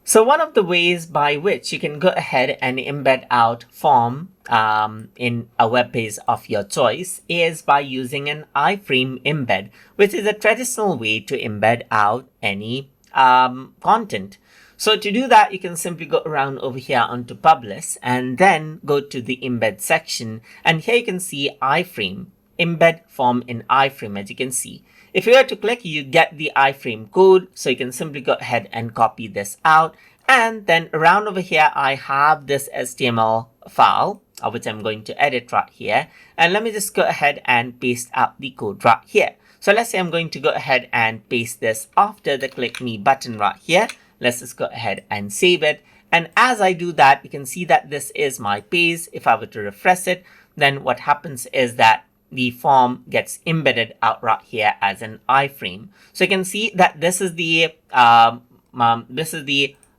So one of the ways by which you can go ahead and embed out form in a web page of your choice is by using an iFrame embed, which is a traditional way to embed out any content. So to do that, you can simply go around over here onto Publish and then go to the embed section. And here you can see iFrame, embed form in iFrame, as you can see. If you were to click, you get the iFrame code. So you can simply go ahead and copy this out. And then around over here, I have this HTML file, which I'm going to edit right here. And let me just go ahead and paste out the code right here. So let's say I'm going to go ahead and paste this after the click me button right here. Let's just go ahead and save it. And as I do that, you can see that this is my page. If I were to refresh it, then what happens is that the form gets embedded out right here as an iframe. So you can see that this is the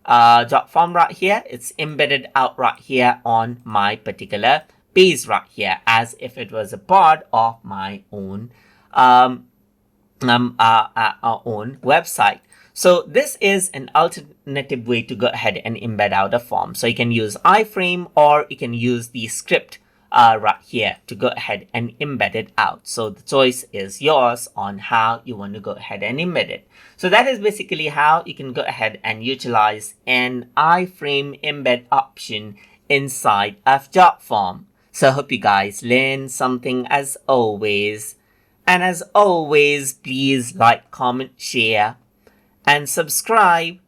Jotform right here. It's embedded out right here on my particular page right here, as if it was a part of my own website. So this is an alternative way to go ahead and embed out a form. So you can use iFrame, or you can use the script right here to go ahead and embed it out. So the choice is yours on how you want to go ahead and embed it. So that is basically how you can go ahead and utilize an iFrame embed option inside of Jotform. So I hope you guys learned something as always. And as always, please like, comment, share, and subscribe